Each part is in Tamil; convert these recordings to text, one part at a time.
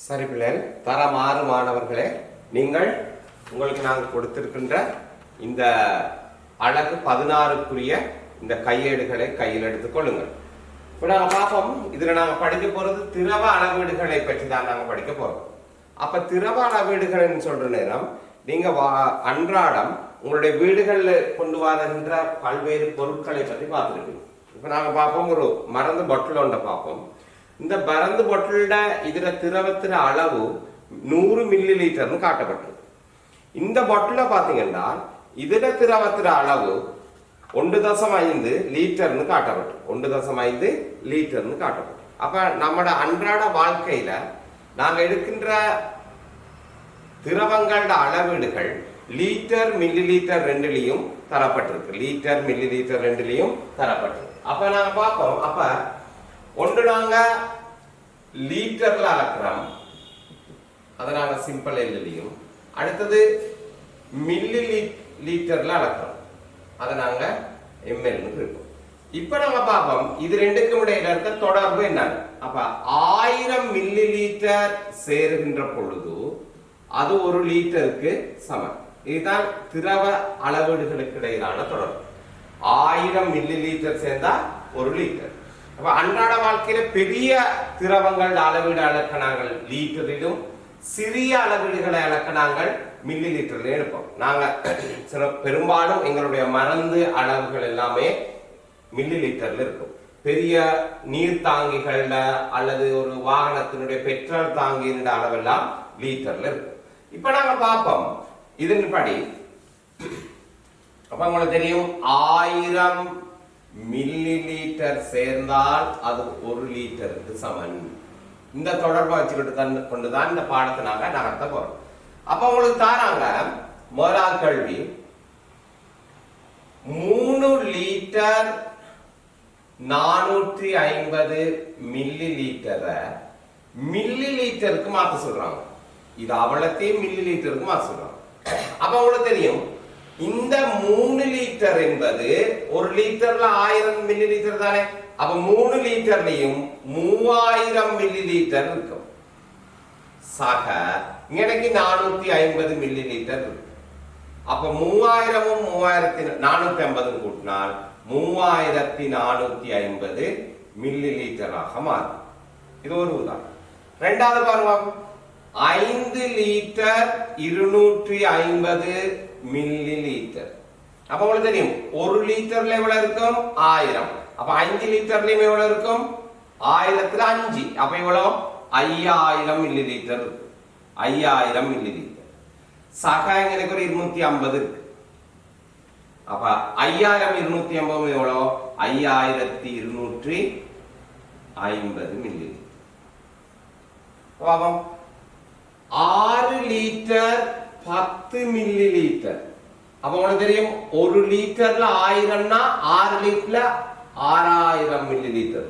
சரி பிள்ளைகள், தரம் 6 மாணவர்களே, நீங்கள் உங்களுக்கு நாங்கள் கொடுத்திருக்கின்ற இந்த அழகு 16க்குரிய இந்த கையேடுகளை கையில் எடுத்துக் கொள்ளுங்கள். இப்போ நாங்கள் பார்ப்போம், இதில் நாங்கள் படிக்க போகிறது திரவ அளவீடுகளை பற்றி தான் நாங்கள் படிக்க போகிறோம். அப்போ திரவ அளவீடுகள்னு சொல்கிற நேரம் நீங்கள் அன்றாடம் உங்களுடைய வீடுகளில் கொண்டு வருகின்ற பல்வேறு பொருட்களை பற்றி பார்த்துருக்கீங்க. இப்போ நாங்கள் பார்ப்போம், ஒரு மருந்து பாட்டில் ஒன்றை பார்ப்போம். இந்த மருந்து பாட்டிலோட இதுல திரவத்திர அளவு 100 மில்லி லிட்டர்னு காட்டப்பட்டது. இந்த பாட்டில பாத்தீங்கன்னா இதுல திரவத்திர அளவு 1.5 லிட்டர்னு காட்டப்பட்டது. 1.5 லிட்டர்னு காட்டப்பட்டது. அப்ப நம்மட அன்றாட வாழ்க்கையில நாங்க எடுக்கின்ற திரவங்களோட அளவீடுகள் லிட்டர் மில்லி லிட்டர் ரெண்டுலையும் தரப்பட்டிருக்கு. லிட்டர் மில்லி லிட்டர் ரெண்டுலையும் தரப்பட்டிருக்கு. அப்ப நாங்க பார்ப்போம், அப்ப ஒன்று நாங்க லீட்டர்ல அளக்கிறோம், அதை நாங்க சிம்பிள் எழுதியும். அடுத்தது மில்லி லிட்டர்ல அளக்கிறோம், அதை நாங்க எம்எல்னு குறிப்போம். இப்ப நம்ம பார்ப்போம் இது ரெண்டுக்கும் இடையில இருக்க தொடர்பு என்னன்னு. அப்ப 1000 மில்லி லிட்டர் சேருகின்ற பொழுது அது 1 லிட்டருக்கு சமம். இதுதான் திரவ அளவீடுகளுக்கு இடையிலான தொடர்பு. 1000 மில்லி லிட்டர் சேர்ந்தா 1 லிட்டர். அப்ப அன்றாட வாழ்க்கையில பெரிய திரவங்கள் அளவீடு அளக்க நாங்கள் லீட்டரிலும், சிறிய அளவீடுகளை அளக்க நாங்கள் மில்லி லிட்டர்ல எடுப்போம். நாங்க பெரும்பாலும் எங்களுடைய மருந்து அளவுகள் எல்லாமே மில்லி லிட்டர்ல இருக்கும். பெரிய நீர் தாங்கிகள்ல அல்லது ஒரு வாகனத்தினுடைய பெட்ரோல் தாங்கியின் அளவெல்லாம் லீட்டர்ல இருக்கும். இப்ப நாங்க பார்ப்போம் இதன்படி. அப்ப உங்களுக்கு தெரியும் 1000 மில்லி லிட்டர் சேர்ந்தால் அது 1 லிட்டருக்கு சமன். இந்த தொடர்பை வச்சுக்கிட்டு கொண்டுதான் இந்த பாடத்தை நாங்க நகர்த்த போறோம். அப்ப உங்களுக்கு தாராங்க முதலாவது கேள்வி, 3 லிட்டர் 450 மில்லி லிட்டரை மில்லி லிட்டருக்கு மாத்த சொல்றாங்க. இது அவ்வளத்தையும் மில்லி லிட்டருக்கு மாத்த சொல்றாங்க. அப்ப உங்களுக்கு தெரியும் இந்த 3 லிட்டர் என்பது 1 லிட்டர்ல 1000 மில்லி லிட்டர் தானே. அப்ப 3 லிட்டர்லயும் 3000 மில்லி லிட்டர் இருக்கும். சக இங்க 450 மில்லி லிட்டர் இருக்கு. அப்ப 3000ம் 3450 கூட்டினால் 3450 மில்லி லிட்டராக மாறும். இது ஒரு உதாரணம். ரெண்டாவது பாருங்க, 5 லிட்டர் 250 மில்லி லிட்டர். அப்ப உங்களுக்கு தெரியும் 1 லிட்டர்ல எவ்வளவு இருக்கும்? 1000. அப்ப 5 லிட்டர்லயும் எவ்வளவு இருக்கும்? 1000த்துல 5. அப்ப எவ்வளவு? 5000 மில்லி லிட்டர் இருக்கு. 5000 மில்லி லிட்டர். சக எனக்கு ஒரு 250 இருக்கு. அப்ப 5000 250 எவ்வளவு? 5250 milli litre. 6 litre 10 milli litre. அப்ப உங்களுக்கு தெரியும் 1 லிட்டர்ல 1000னா 6 லிட்டர்ல 6000 மில்லி லிட்டர்.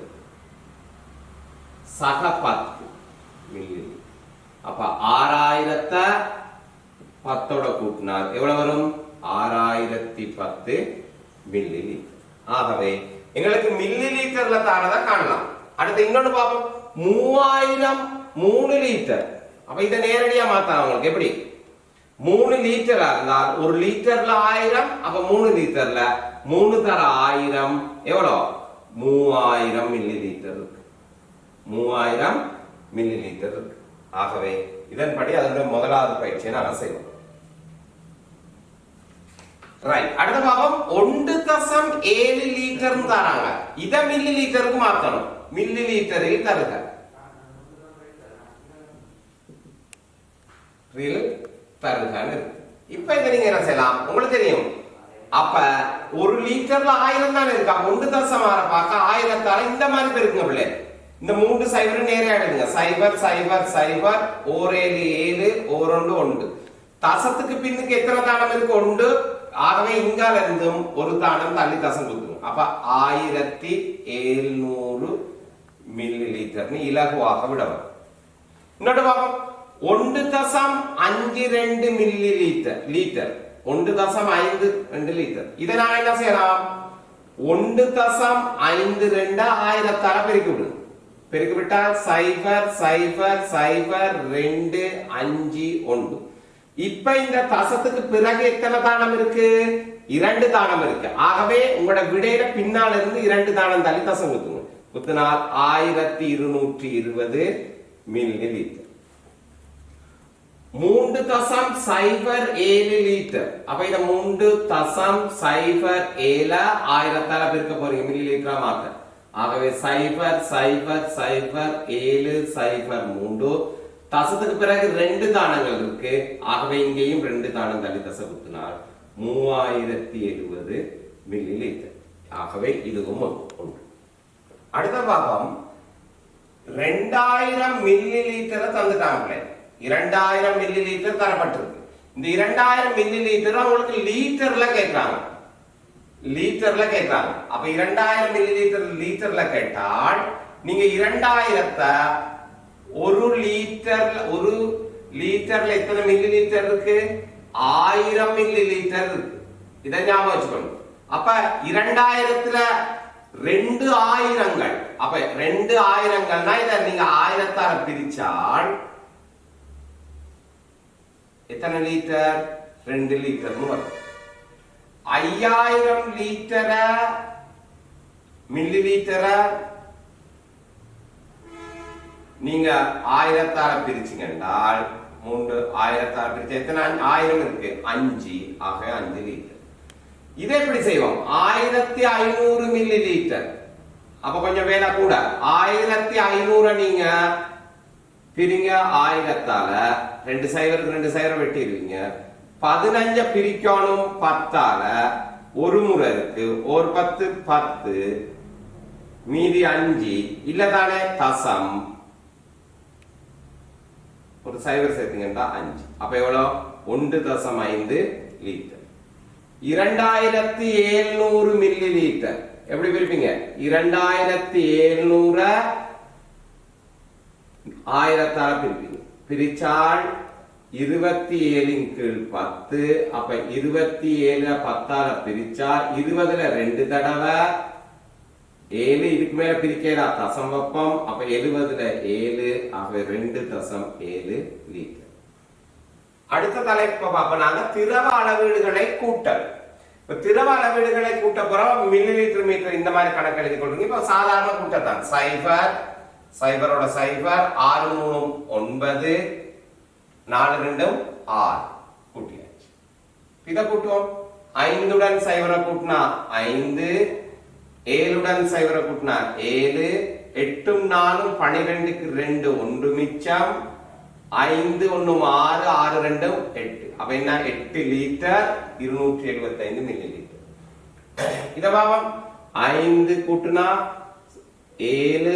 சக 10 மில்லி லிட்டர். அப்ப 6000த்தை 10ஓட கூட்டினால் எவ்வளவு வரும்? 6010 மில்லி லிட்டர். ஆகவே எங்களுக்கு மில்லி லிட்டர்ல தாரதை காணலாம். அடுத்து இன்னொன்னு பார்ப்போம், 3000 3 லிட்டர். அப்ப இதை நேரடியா மாத்தலாம். உங்களுக்கு எப்படி? 3 லிட்டரா இருந்தால் 1 லிட்டர்ல 1000. அப்ப 3 லிட்டர்ல 3 தர 1000 எவ்வளவு? 3000 மில்லி லிட்டர் இருக்கு. 3000 மில்லி லிட்டர் இருக்கு. ஆகவே இதன்படி அதனுடைய முதலாவது பயிற்சியை நாங்கள் செய்வோம். ரைட். அடுத்த பாகம் 1.7 லிட்டர் தராங்க. இத மில்லி லிட்டருக்கு மாத்தணும். மில்லி லிட்டரில் தருக தருகான்னு இருக்கு. இப்ப இதை நீங்க என்ன செய்யலாம்? உங்களுக்கு தெரியும், அப்ப 1 லிட்டர்ல 1000 தானே இருக்கு. 1.6 பார்க்க 1000தால இந்த மாதிரி பெருக்குங்க பிள்ளை. இந்த 3 0 நேரே ஆயிடுங்க. 0 0 0 1 7 1 தசத்துக்கு பின்னுக்கு எத்தனை தானம் இருக்கு? 1. ஆகவே இங்கால இருந்தும் ஒரு தானம் தள்ளி தசம் கொடுத்துரும். அப்ப 1700 மில்லி லிட்டர்னு இலகுவாக விடவும். இன்னொரு பாகம் 1.52 மில்லி லிட்டர். 1.52 லிட்டர். இதை நான் என்ன செய்யலாம்? 1.52 1000தால பெருக்கி விடுங்க. பெருக்கிவிட்டால் 0 0 0 2 5 1. இப்ப இந்த தசத்துக்கு பிறகு எத்தனை தானம் இருக்கு? 2 தானம் இருக்கு. ஆகவே உங்களோட விடையில பின்னால இருந்து 2 தானம் தள்ளி தசம் குத்துங்க. குத்தினால் 1220 மில்லி லிட்டர். 3.07 லிட்டர். அப்ப இத 3.07 1000ஆல பெருக்க போறீங்க, மில்லி லிட்டரா மாத்த. ஆகவே 0.0703. தசத்துக்கு பிறகு 2 தானங்கள் இருக்கு. ஆகவே இங்கேயும் 2 தானம் தள்ளி தசை குத்தினால் 3070 மில்லி லிட்டர். ஆகவே இதுவும் ஒன்று. அடுத்த பாகம் 2000 மில்லி லிட்டரை தந்துட்டாங்களே. 2000 மில்லி லிட்டர் தரப்பட்டிருக்கு. இந்த 2000 மில்லி லிட்டர் உங்களுக்கு லிட்டர்ல கேட்கிறாங்க. லிட்டர்ல கேட்கிறாங்க. அப்ப 2000 மில்லி லிட்டர் லிட்டர்ல கேட்டால் நீங்க 2000 ஒரு லிட்டர்ல எத்தனை மில்லி லிட்டர் இருக்கு? 1000 மில்லி லிட்டர் இருக்கு. இத ஞாபகம் வச்சுக்கணும். அப்ப 2000ல 2 ஆயிரங்கள். அப்ப 2 ஆயிரங்கள்னா இத நீங்க 1000ஆல பிரிச்சால் எத்தனை லிட்டர்? 2 லிட்டர் வரும். 5000 லிட்டர மில்லி லிட்டர நீங்க 1000ஆல பிரிச்சீங்க என்றால் 3000ஆல பிரிச்சா எத்தனை? 1000 இருக்கு, 5. ஆக 5 லிட்டர். இதை எப்படி செய்வோம்? 1500 மில்லி லிட்டர். அப்ப கொஞ்சம் வேலை கூட. 1500 நீங்க பிரிங்க 1000ஆல. 2 சைவருக்கு 2 சைவரை வெட்டிடுவீங்க. 15 பிரிக்கணும் 10ஆல. ஒரு முறை இருக்கு. ஒரு 10 10 மீதி 5 இல்லதானே? தசம் ஒரு சைவர் சேர்த்தீங்கன்னா 5. அப்ப எவ்வளவு? 1.5 லிட்டர். 2700 milli litre. எப்படி பிரிப்பீங்க? 2700 1000ஆல பிரிப்பீங்க. பிரிச்சால் 27 கீழ் 10. அப்ப 27 10ஆல பிரிச்சா 20ல 2 தடவை 7. இதுக்கு மேல பிரிக்கலாம், தசம் வெப்பம். அப்ப 70ல 7. ஆக 2.7 லிட்டர். அடுத்த தலைப்பு பார்ப்போம் நாங்க திரவ அளவீடுகளை கூட்டல். இப்ப திரவ அளவீடுகளை கூட்ட போறோம். மில்லி லிட்டர் மீட்டர் இந்த மாதிரி கணக்கு எழுதி கொள்ளுங்க. இப்ப சாதாரண கூட்டத்தான் 0 0 0 6 3 9 4 2 6 கூட்டியாச்சு. இத கூட்டுவோம். 5 உடன் 0 கூட்டினா 5, 7 உடன் 0 கூட்டினா 7, 8 4 12க்கு 2 1 மிச்சம், 5 1 6 6 2 8. அப்ப என்ன? 8 லிட்டர் 275 மில்லி லிட்டர். இத பாவம் 5 கூட்டினா 7,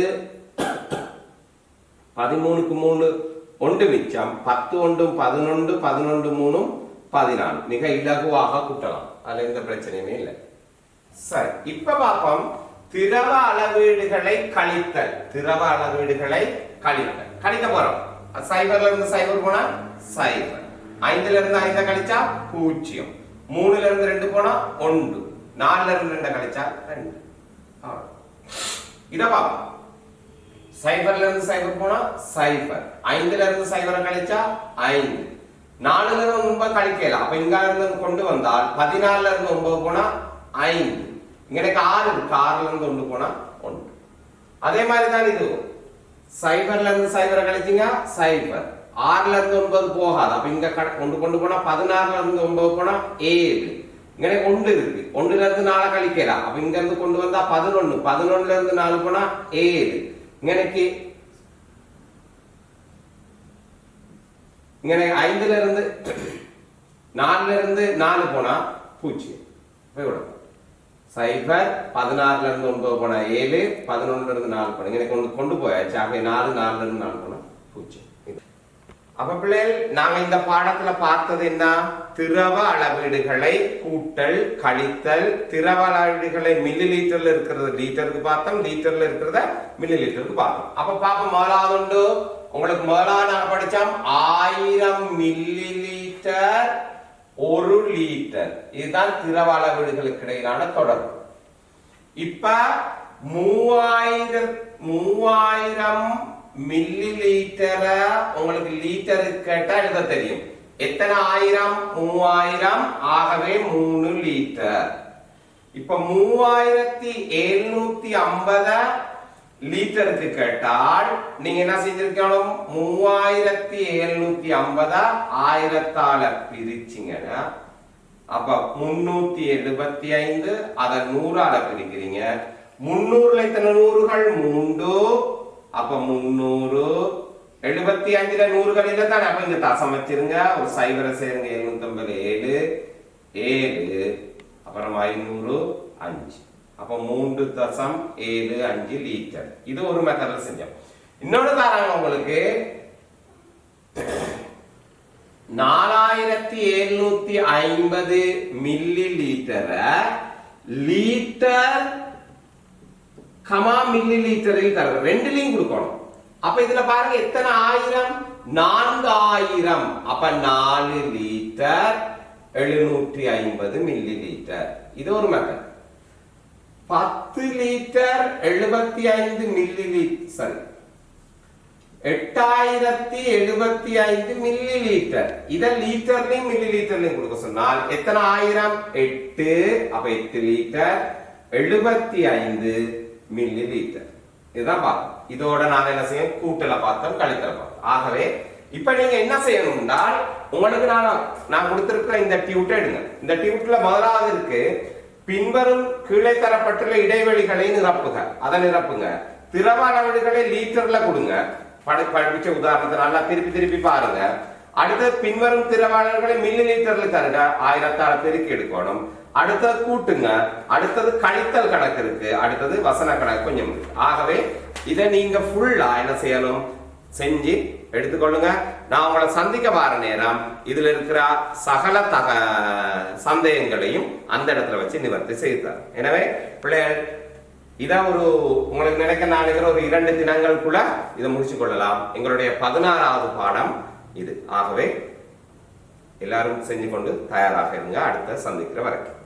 13க்கு 3 1 மிச்சம், 10 1 11 11 3 14. மிக இலகுவாக கூட்டலாம். அதுல எந்த பிரச்சனையுமே இல்லை. சரி, இப்ப பாப்போம் திரவ அளவீடுகளை கழித்தல். திரவ அளவீடுகளை கழித்தல் கழிக்க போறோம். 0ல இருந்து 0 போனா 0, 5ல இருந்து 5 கழிச்சா 0, 3ல இருந்து 2 போனா 1, 4ல இருந்து 2 கழிச்சா 2. இத பாப்போம். 0ல இருந்து 0 போனா 0, 5ல இருந்து 0 கழிச்சா 5, 4ல இருந்து 9 கழிக்கலாம். அப்ப இங்க இருந்து கொண்டு வந்தால் 14ல இருந்து 9 போனா 5. இங்க 6 இருக்கு. 6ல இருந்து 1 போனா 1. அதே மாதிரி தான் இது. 0ல இருந்து 0 கழிச்சீங்க 0, 6ல இருந்து 9 போகாது. அப்ப இங்க கொண்டு போனா 16ல இருந்து 9 போனா 7. இங்க 1 இருக்கு. 1ல இருந்து 4 கழிக்கலாம். அப்ப இங்க இருந்து கொண்டு வந்தா 11, 11ல இருந்து 4 போனா 7. இங்க 5ல இருந்து 4ல இருந்து 4 போனா 0. 0, 16ல இருந்து 9 போனா 7, 11ல இருந்து 4 போனா இங்க கொண்டு போயாச்சு. ஆக 4, 4ல இருந்து 4 போனா 0. அப்ப பிள்ளைகள் நாங்க இந்த பாடத்துல பார்த்தது என்ன? திரவ அளவீடுகளை கூட்டல் கழித்தல். திரவ அளவீடுகளை மில்லி லிட்டர்ல இருக்கிறது லிட்டருக்கு பார்த்தோம், லிட்டர்ல இருக்கிறத மில்லி லிட்டருக்கு பார்த்தோம். அப்ப பாப்போம் முதலாவது உண்டு. உங்களுக்கு முதலாவது நான் படிச்சோம் 1000 மில்லி லிட்டர் 1 லிட்டர். இதுதான் திரவ அளவீடுகளுக்கு இடையிலான தொடர்பு. இப்ப 3000 3000 மில்லி லிட்டரை உங்களுக்கு லிட்டர் கேட்டா எழுத தெரியும். எத்தனை ஆயிரம்? 3000, ஆகவே 3 லிட்டர். இப்ப 3750 லிட்டருக்கு கேட்டால் நீங்க என்ன செஞ்சிருக்கணும்? 3750 1000ஆல பிரிச்சிங்கன்னா அப்ப 375, அத 100ஆல பிரிக்கிறீங்க. 300ல எத்தனை நூறுகள்? 3. அப்ப 300. 75ல நூறுகள் இல்ல தானே, அப்ப இங்க தசம் வச்சிருங்க, ஒரு சைபரை சேருங்க. 750 7 அப்புறம் 500 5. அப்ப 3.75 லிட்டர். இது ஒரு மெத்தட்ல செஞ்சோம். இன்னொன்னு தராங்க உங்களுக்கு 4750 மில்லி லிட்டரை லிட்டர் கமா மில்லி லிட்டரில் தர ரெண்டுலையும் கொடுக்கணும். அப்ப இதுல பாருங்க எத்தனை ஆயிரம்? 4000. அப்ப 4 லிட்டர் 750 மில்லி லிட்டர். இது ஒரு மெத்தட். 10 லிட்டர் 75 மில்லி லிட்டர், சரி 8075 மில்லி லிட்டர். இத லிட்டர்லயும் மில்லி லிட்டர்லயும் கொடுக்க சொன்னால் எத்தனை ஆயிரம்? 8. அப்ப 8 லிட்டர் 75 மில்லி லிட்டர். இதுதான் பார்த்தோம். இதோட நாங்க என்ன செய்யணும்? கூட்டல பார்த்தோம், கழித்தல பார்த்தோம். ஆகவே இப்ப நீங்க என்ன செய்யணும்னா உங்களுக்கு நான் கொடுத்திருக்கிற இந்த டியூட் எடுங்க. இந்த டியூட்ல முதலாவது இருக்கு பின்வரும் கீழே தரப்பட்டுள்ள இடைவெளிகளை நிரப்புக. அதை நிரப்புங்க. திரவ அளவீடுகளை லிட்டர்ல கொடுங்க. படிச்ச உதாரணத்தை நல்லா திருப்பி திருப்பி பாருங்க. அடுத்தது பின்வரும் திரவ அளவுகளை மில்லி லிட்டர்ல தருங்க. 1000ஆல பெருக்கி எடுக்கணும். அடுத்தது கூட்டுங்க. அடுத்தது கழித்தல் கணக்கு இருக்கு. அடுத்தது வசன கணக்கு கொஞ்சம் இருக்கு. ஆகவே இதை நீங்க ஃபுல்லா என்ன செய்யணும்? செஞ்சு எடுத்துக்கொள்ளுங்க. நான் உங்களை சந்திக்க வர நேரம் இதுல இருக்கிற சகல சந்தேகங்களையும் அந்த இடத்துல வச்சு நிவர்த்தி செய்தார். எனவே பிள்ளைகள் இத ஒரு உங்களுக்கு நினைக்க நான் நினைக்கிற ஒரு 2 தினங்களுக்குள்ள இதை முடிச்சு கொள்ளலாம். எங்களுடைய 16வது பாடம் இது. ஆகவே எல்லாரும் செஞ்சு கொண்டு தயாராக இருங்க. அடுத்த சந்திக்கிற வரைக்கும்.